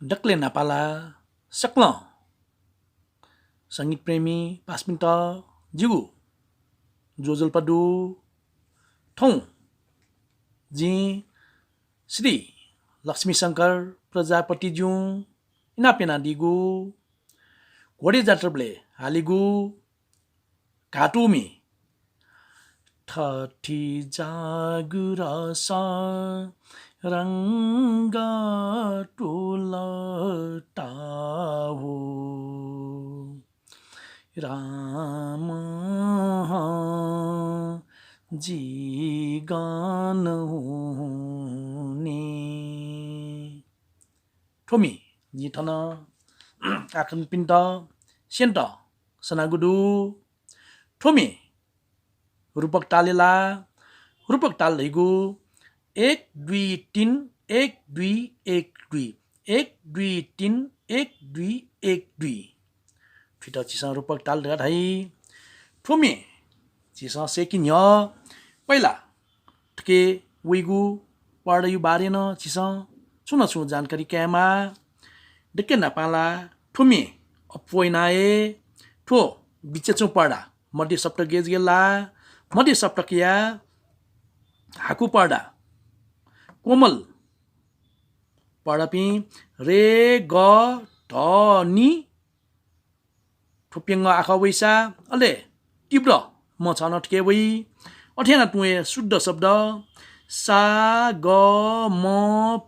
डक्ले नापाला सक्ल संगीत प्रेमी 5 मिनट जिगु जोजलपडु ठौं जी श्री लक्ष्मी शंकर प्रजापति ज्यू इनापेना दिगु घोडे जात्रबले हालिगु घाटुमी थठी जागु रसा रंगा टोलटाहो राम जी गान हुने ठोमी जी थन आखन पिन्ट सेन्ट सनागुडु ठोमी रूपक तालेला रूपक ताल लैगु 1 2 3 1 2 1 2 1 2 3 1 2 1 2 फिटा चिसा रूपक ताल ढा धाई ठोमी चिसा सेकिन य पहिला ठके वेगु पढयु बारेन चिसा सुन छु जानकारी क्यामा डके नापाला ठोमी अपोइनाए ठो बिचेचो पढा मध्य सप्त गेज गेला मध्य सप्तकिया हाकु पढा कोमल पढापि रे ग ध नि ठोप्यंग आखा वैसा अले तीव्र म छन ठके वै अठेना तुए शुद्ध शब्द सा ग म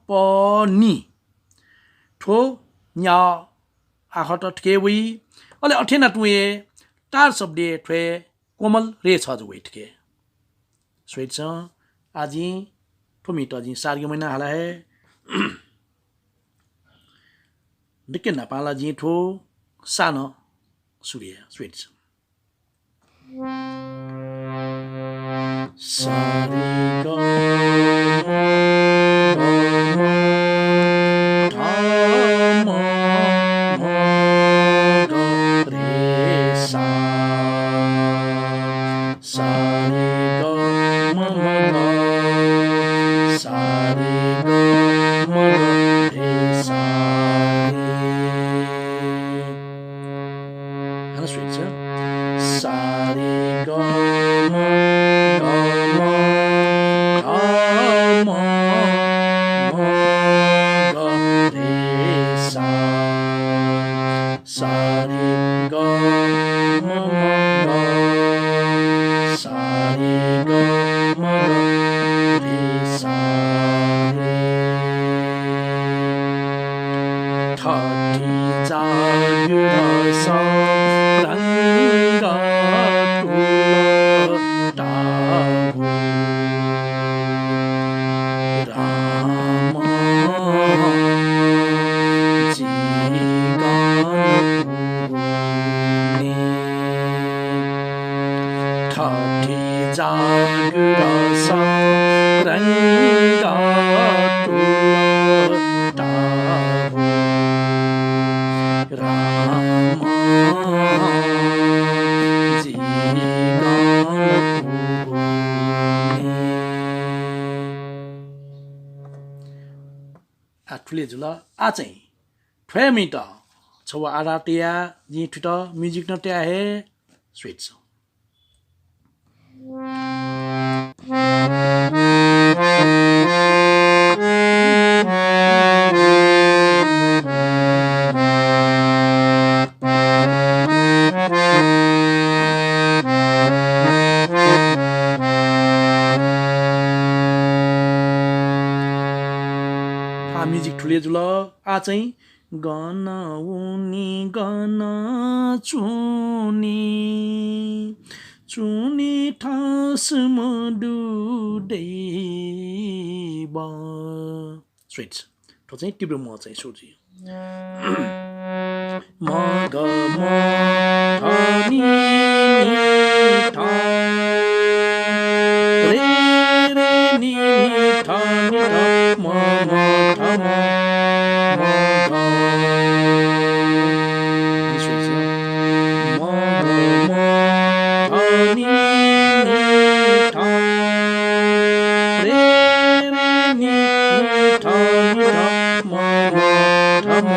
प नि ठो न्या आखा ठके वै अले अठेना तुए तार शब्दे ठे कोमल रे छ जो ठके स्वेट छ आजी ठोमी त जी सार्गे महिना हाला है डके नापाला जी ठो सान सूर्य स्वेट छ सारे ग ठुले जुल आ चाहिँ ठ्वे मिट छवा आराटिया जी ठुट म्युजिक न ट्या हे स्वेट छ म्युजिक ठुले जुल आ चाहिँ गन उनी गन चुनी चुनी ठास मडुडेब स्वेट ठो चाहिँ टिब्रो म चाहिँ सोची म ग म ठ नि ठ रे रे नि ठ नि ठ म ठ म म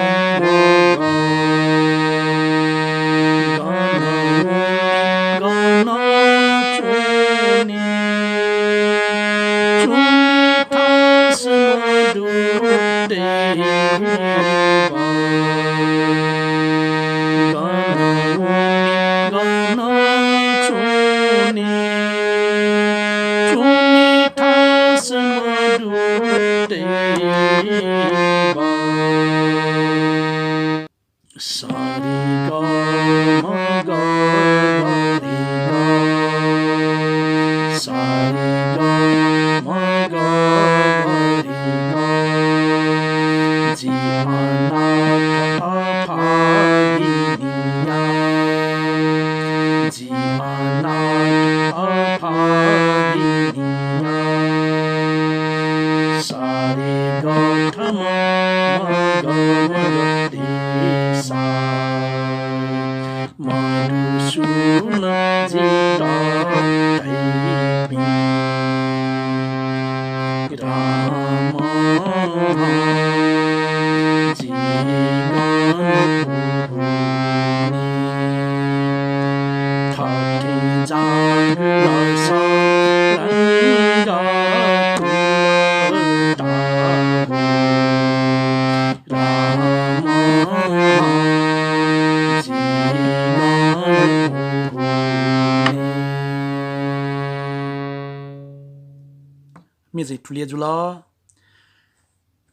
Mizi tulia jula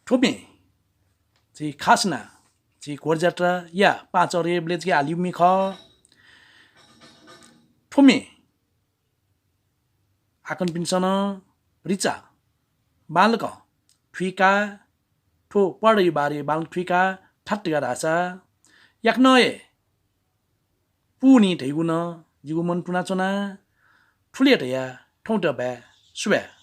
Thobin Ji khasna Ji gorjatra ya pachore blej ki aliumi kha Thome Akan pinsana richa balka Thwika Tho padai bare bal thwika thatga rasa yaknoe Puni theiguna jigumon puna chona Thulia ya thongta ba sube